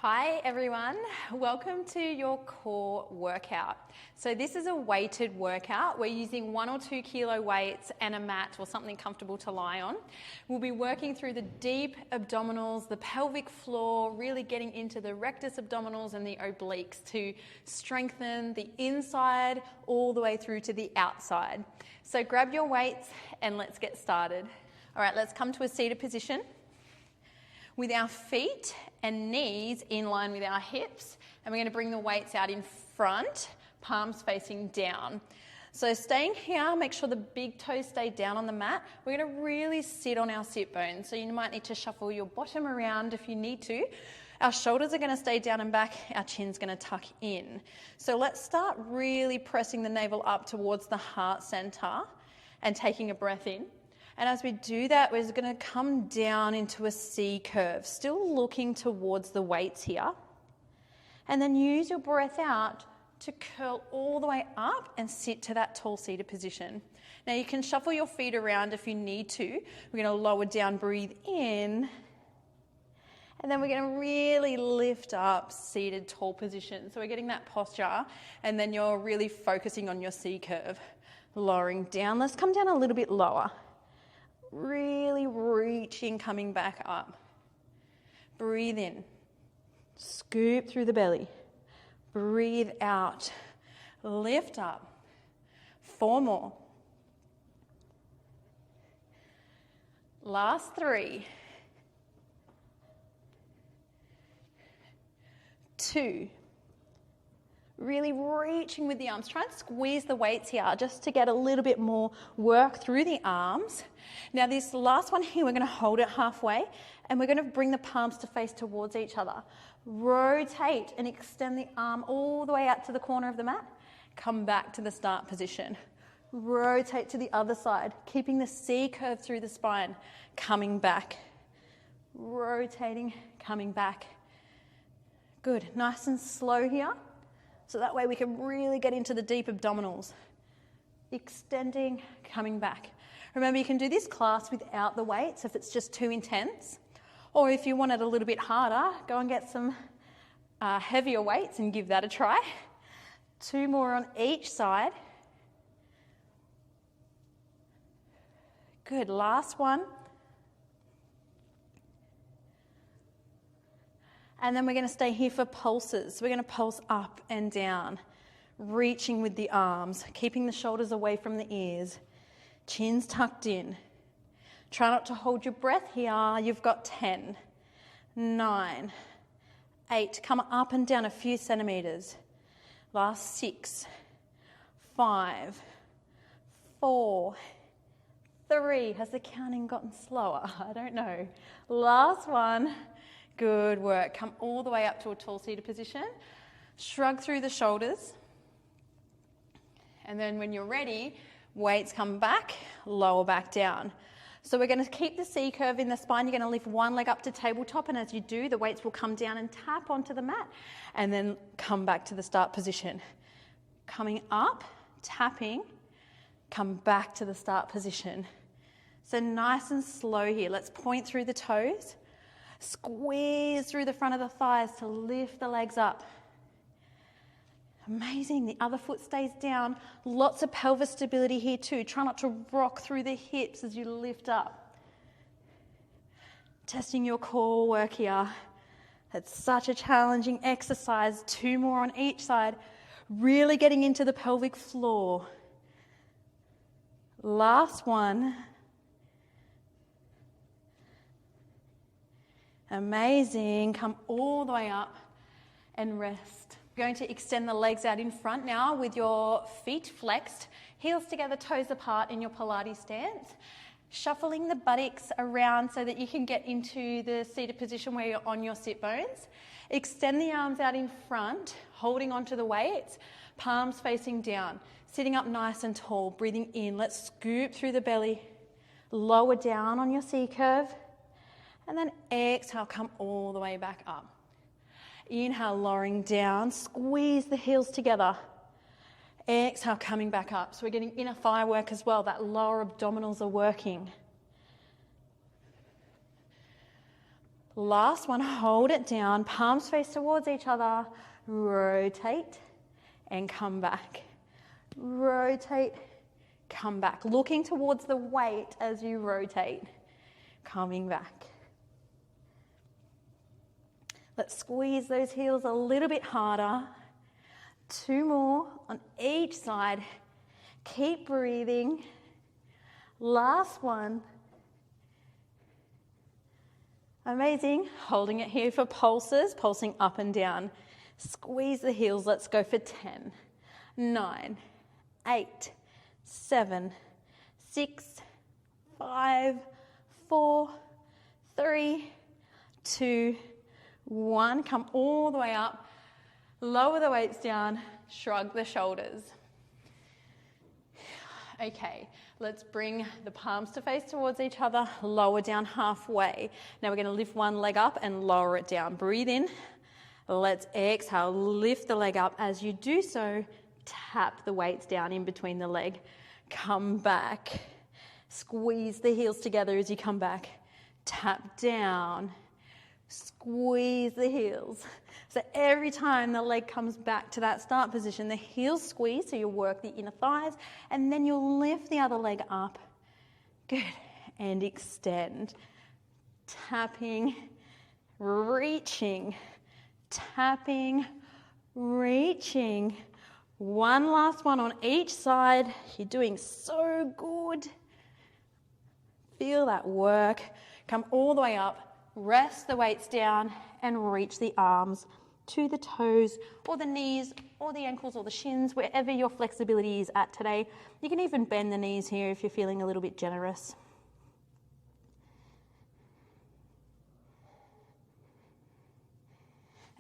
Hi everyone, welcome to your core workout. So this is a weighted workout. We're using 1 or 2 kilo weights and a mat or something comfortable to lie on. We'll be working through the deep abdominals, the pelvic floor, really getting into the rectus abdominals and the obliques to strengthen the inside all the way through to the outside. So grab your weights and let's get started. All right, let's come to a seated position with our feet and knees in line with our hips, and we're going to bring the weights out in front, palms facing down. So staying here, make sure the big toes stay down on the mat. We're going to really sit on our sit bones, so you might need to shuffle your bottom around if you need to. Our shoulders are going to stay down and back, our chin's going to tuck in. So let's start really pressing the navel up towards the heart center and taking a breath in. And as we do that, we're going to come down into a C curve, still looking towards the weights here. And then use your breath out to curl all the way up and sit to that tall seated position. Now you can shuffle your feet around if you need to. We're going to lower down, breathe in. And then we're going to really lift up, seated tall position. So we're getting that posture, and then you're really focusing on your C curve. Lowering down. Let's come down a little bit lower. Really reaching, coming back up. Breathe in. Scoop through the belly. Breathe out. Lift up. 4 more. Last 3. 2. Really reaching with the arms. Try and squeeze the weights here just to get a little bit more work through the arms. Now this last one here, we're going to hold it halfway and we're going to bring the palms to face towards each other. Rotate and extend the arm all the way out to the corner of the mat. Come back to the start position. Rotate to the other side, keeping the C curve through the spine. Coming back. Rotating, coming back. Good. Nice and slow here. So that way we can really get into the deep abdominals. Extending, coming back. Remember, you can do this class without the weights if it's just too intense. Or if you want it a little bit harder, go and get some heavier weights and give that a try. 2 more on each side. Good, last one. And then we're going to stay here for pulses. We're going to pulse up and down, reaching with the arms, keeping the shoulders away from the ears, chins tucked in. Try not to hold your breath here. You've got 10, 9, 8. Come up and down a few centimeters. Last 6, 5, 4, 3. Has the counting gotten slower? I don't know. Last one. Good work. Come all the way up to a tall seated position. Shrug through the shoulders. And then when you're ready, weights come back, lower back down. So we're going to keep the C curve in the spine. You're going to lift one leg up to tabletop, and as you do, the weights will come down and tap onto the mat, and then come back to the start position. Coming up, tapping, come back to the start position. So nice and slow here. Let's point through the toes. Squeeze through the front of the thighs to lift the legs up. Amazing. The other foot stays down. Lots of pelvis stability here too. Try not to rock through the hips as you lift up. Testing your core work here. It's such a challenging exercise. 2 more on each side. Really getting into the pelvic floor. Last one. Amazing. Come all the way up and rest. You're going to extend the legs out in front now with your feet flexed, heels together, toes apart in your Pilates stance. Shuffling the buttocks around so that you can get into the seated position where you're on your sit bones. Extend the arms out in front, holding onto the weights, palms facing down. Sitting up nice and tall, breathing in. Let's scoop through the belly. Lower down on your C curve. And then exhale, come all the way back up. Inhale, lowering down, squeeze the heels together. Exhale, coming back up. So we're getting inner thigh work as well. That lower abdominals are working. Last one, hold it down, palms face towards each other, rotate and come back. Rotate, come back. Looking towards the weight as you rotate, coming back. Let's squeeze those heels a little bit harder. 2 more on each side. Keep breathing. Last one. Amazing. Holding it here for pulses, pulsing up and down. Squeeze the heels. Let's go for 10, 9, 8, 7, 6, 5, 4, 3, 2, 1. Come all the way up. Lower the weights down. Shrug the shoulders. Okay, let's bring the palms to face towards each other. Lower down halfway. Now we're going to lift one leg up and lower it down. Breathe in. Let's exhale. Lift the leg up. As you do so, tap the weights down in between the leg. Come back. Squeeze the heels together as you come back. Tap down. Squeeze the heels. So every time the leg comes back to that start position, the heels squeeze, so you'll work the inner thighs, and then you'll lift the other leg up. Good. And extend. Tapping, reaching, tapping, reaching. One last one on each side. You're doing so good. Feel that work. Come all the way up. Rest the weights down and reach the arms to the toes or the knees or the ankles or the shins, wherever your flexibility is at today. You can even bend the knees here if you're feeling a little bit generous.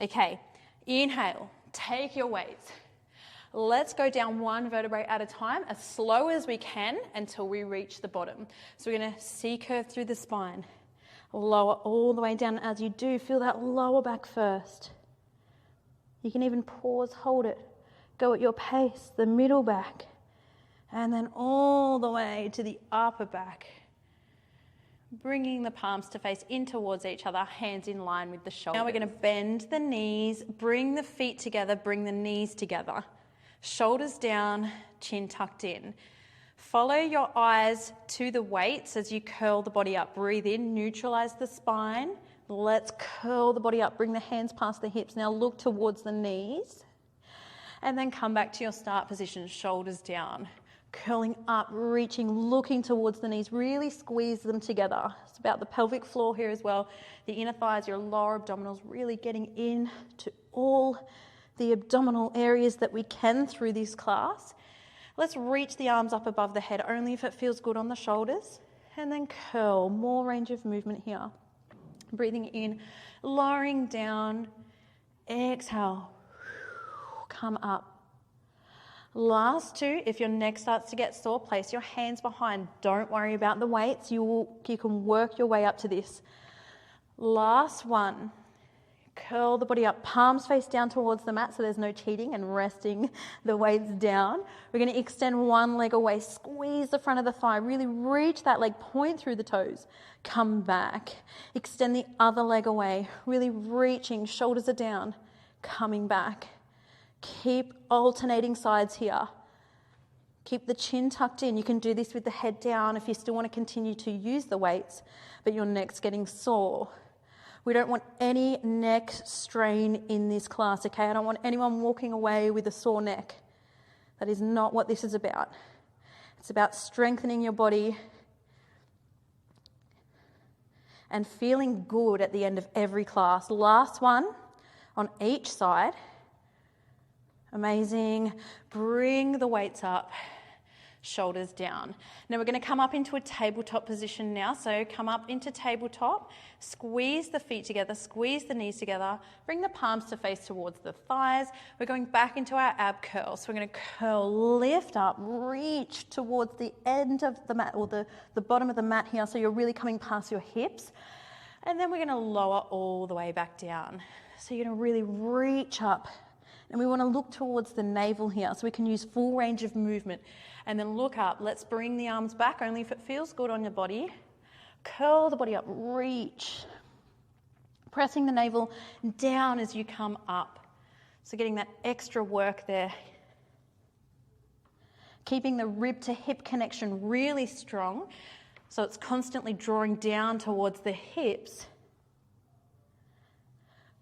Okay, inhale, take your weights. Let's go down one vertebrae at a time, as slow as we can until we reach the bottom. So we're going to C-curve through the spine. Lower all the way down. As you do, feel that lower back first. You can even pause, hold it. Go at your pace, the middle back. And then all the way to the upper back. Bringing the palms to face in towards each other, hands in line with the shoulders. Now we're going to bend the knees, bring the feet together, bring the knees together. Shoulders down, chin tucked in. Follow your eyes to the weights as you curl the body up. Breathe in, neutralize the spine. Let's curl the body up. Bring the hands past the hips. Now look towards the knees. And then come back to your start position, shoulders down. Curling up, reaching, looking towards the knees. Really squeeze them together. It's about the pelvic floor here as well. The inner thighs, your lower abdominals, really getting in to all the abdominal areas that we can through this class. Let's reach the arms up above the head, only if it feels good on the shoulders. And then curl, more range of movement here. Breathing in, lowering down, exhale, come up. Last 2, if your neck starts to get sore, place your hands behind. Don't worry about the weights, you can work your way up to this. Last 1. Curl the body up, palms face down towards the mat so there's no cheating and resting the weights down. We're going to extend one leg away, squeeze the front of the thigh, really reach that leg, point through the toes. Come back, extend the other leg away, really reaching, shoulders are down, coming back. Keep alternating sides here. Keep the chin tucked in. You can do this with the head down if you still want to continue to use the weights, but your neck's getting sore. We don't want any neck strain in this class, okay? I don't want anyone walking away with a sore neck. That is not what this is about. It's about strengthening your body and feeling good at the end of every class. Last one on each side. Amazing. Bring the weights up. Shoulders down. Now we're going to come up into a tabletop position now. So come up into tabletop, squeeze the feet together, squeeze the knees together, bring the palms to face towards the thighs. We're going back into our ab curl. So we're going to curl, lift up, reach towards the end of the mat or the bottom of the mat here. So you're really coming past your hips. And then we're going to lower all the way back down. So you're going to really reach up. And we want to look towards the navel here so we can use full range of movement. And then look up. Let's bring the arms back, only if it feels good on your body. Curl the body up, reach. Pressing the navel down as you come up. So getting that extra work there. Keeping the rib to hip connection really strong, so it's constantly drawing down towards the hips.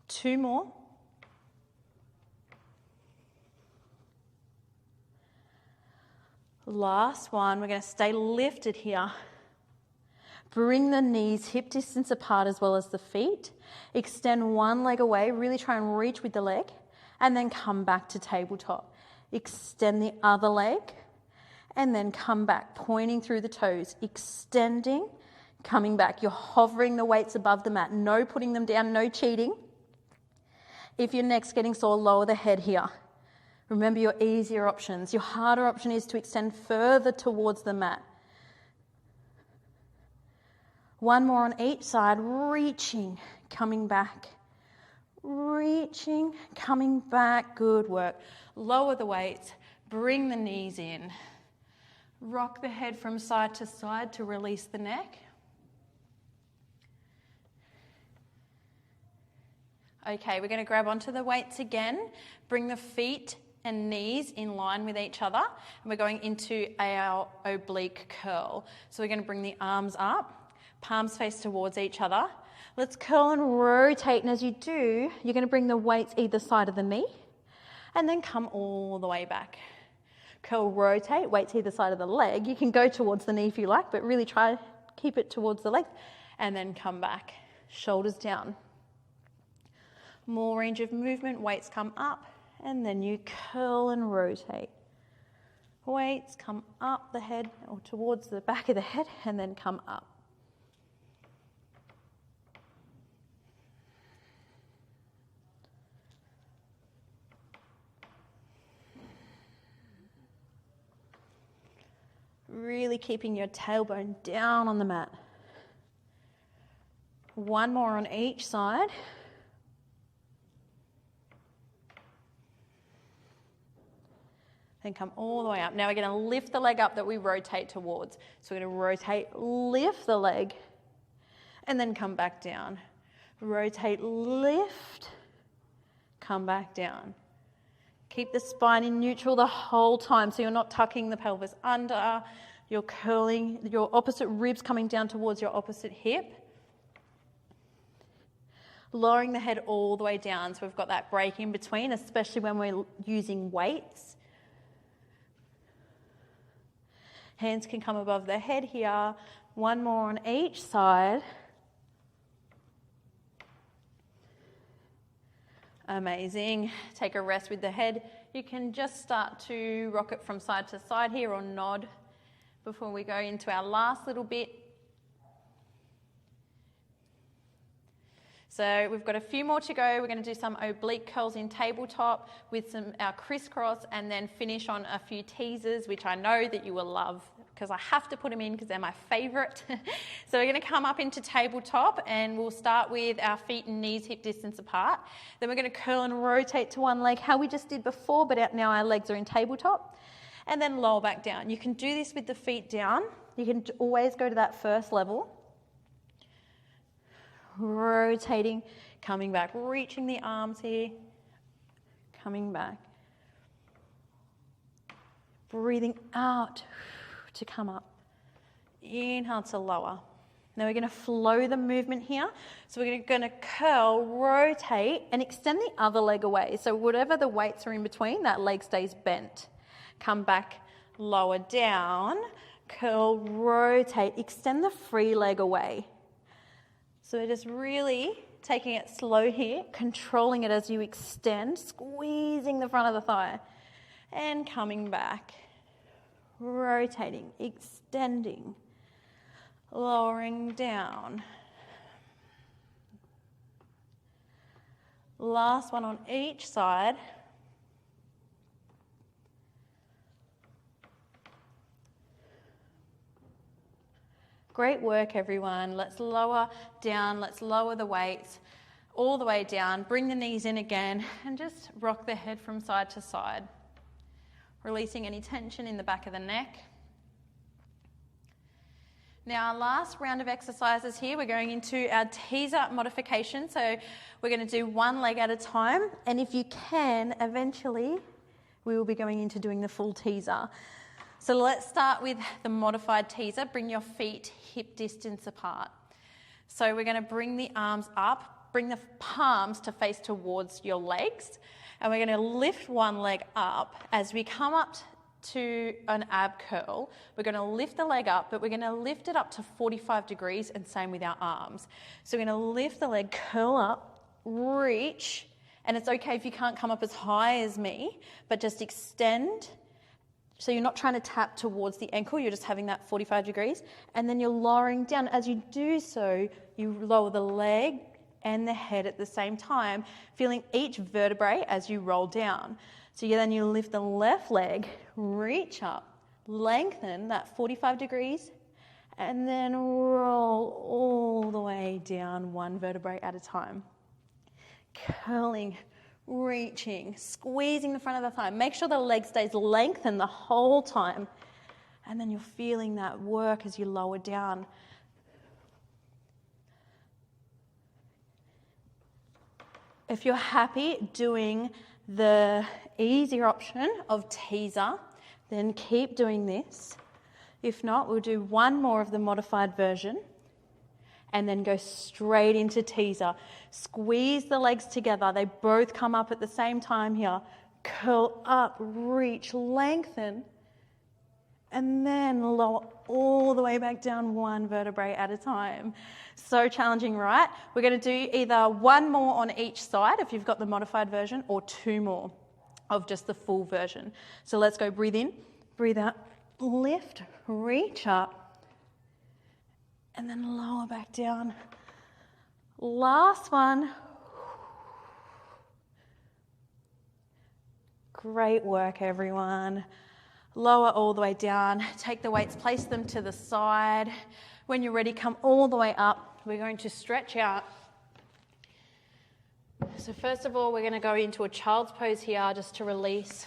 2 more. Last one, we're going to stay lifted here. Bring the knees hip distance apart as well as the feet. Extend one leg away, really try and reach with the leg, and then come back to tabletop. Extend the other leg, and then come back, pointing through the toes, extending, coming back. You're hovering the weights above the mat, no putting them down, no cheating. If your neck's getting sore, lower the head here. Remember your easier options. Your harder option is to extend further towards the mat. 1 more on each side, reaching, coming back. Reaching, coming back, good work. Lower the weights, bring the knees in. Rock the head from side to side to release the neck. Okay, we're going to grab onto the weights again. Bring the feet and knees in line with each other. And we're going into our oblique curl. So we're going to bring the arms up. Palms face towards each other. Let's curl and rotate, and as you do, you're going to bring the weights either side of the knee and then come all the way back. Curl, rotate, weights either side of the leg. You can go towards the knee if you like, but really try keep it towards the leg, and then come back. Shoulders down. More range of movement, weights come up, and then you curl and rotate. Weights come up the head or towards the back of the head, and then come up. Really keeping your tailbone down on the mat. 1 more on each side. Then come all the way up. Now we're going to lift the leg up that we rotate towards. So we're going to rotate, lift the leg, and then come back down. Rotate, lift, come back down. Keep the spine in neutral the whole time, so you're not tucking the pelvis under. You're curling your opposite ribs coming down towards your opposite hip. Lowering the head all the way down, so we've got that break in between, especially when we're using weights. Hands can come above the head here. 1 more on each side. Amazing. Take a rest with the head. You can just start to rock it from side to side here or nod before we go into our last little bit. So we've got a few more to go. We're going to do some oblique curls in tabletop with our crisscross, and then finish on a few teasers, which I know that you will love because I have to put them in because they're my favourite. So we're going to come up into tabletop, and we'll start with our feet and knees hip distance apart. Then we're going to curl and rotate to one leg, how we just did before, but now our legs are in tabletop. And then lower back down. You can do this with the feet down. You can always go to that first level. Rotating, coming back, reaching the arms here, coming back. Breathing out to come up. Inhale to lower. Now we're going to flow the movement here. So we're going to curl, rotate, and extend the other leg away. So whatever the weights are in between, that leg stays bent. Come back, lower down, curl, rotate, extend the free leg away. So we're just really taking it slow here, controlling it as you extend, squeezing the front of the thigh, and coming back, rotating, extending, lowering down. Last one on each side. Great work, everyone. Let's lower down. Let's lower the weights all the way down. Bring the knees in again and just rock the head from side to side, releasing any tension in the back of the neck. Now, our last round of exercises here, we're going into our teaser modification. So we're going to do one leg at a time. And if you can, eventually, we will be going into doing the full teaser. So let's start with the modified teaser. Bring your feet hip distance apart. So we're going to bring the arms up, bring the palms to face towards your legs. And we're going to lift one leg up. As we come up to an ab curl, we're going to lift the leg up, but we're going to lift it up to 45 degrees, and same with our arms. So we're going to lift the leg, curl up, reach, and it's okay if you can't come up as high as me, but just extend. So you're not trying to tap towards the ankle, you're just having that 45 degrees, and then you're lowering down. As you do so, you lower the leg and the head at the same time, feeling each vertebrae as you roll down. So then you lift the left leg, reach up, lengthen that 45 degrees, and then roll all the way down one vertebrae at a time. Curling, reaching, squeezing the front of the thigh. Make sure the leg stays lengthened the whole time. And then you're feeling that work as you lower down. If you're happy doing the easier option of teaser, then keep doing this. If not, we'll do one more of the modified version and then go straight into teaser. Squeeze the legs together. They both come up at the same time here. Curl up, reach, lengthen, and then lower all the way back down one vertebrae at a time. So challenging, right? We're going to do either one more on each side if you've got the modified version, or two more of just the full version. So let's go. Breathe in, breathe out, lift, reach up, and then lower back down. Last one. Great work, everyone. Lower all the way down. Take the weights, place them to the side. When you're ready, come all the way up. We're going to stretch out. So first of all, we're going to go into a child's pose here just to release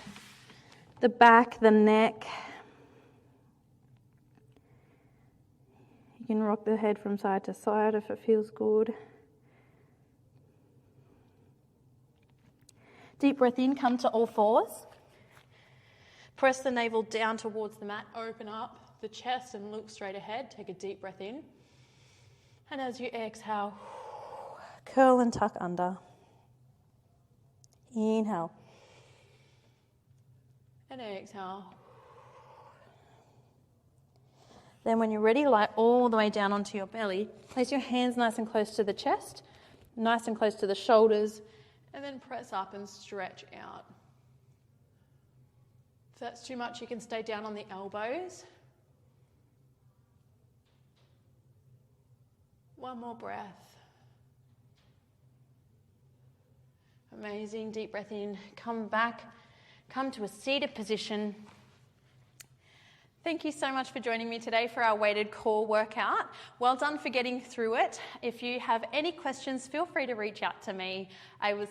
the back, the neck. You can rock the head from side to side if it feels good. Deep breath in, come to all fours. Press the navel down towards the mat, open up the chest and look straight ahead. Take a deep breath in. And as you exhale, curl and tuck under. Inhale. And exhale. Then when you're ready, lie all the way down onto your belly. Place your hands nice and close to the chest, nice and close to the shoulders, and then press up and stretch out. If that's too much, you can stay down on the elbows. One more breath. Amazing. Deep breath in. Come back. Come to a seated position. Thank you so much for joining me today for our weighted core workout. Well done for getting through it. If you have any questions, feel free to reach out to me. I was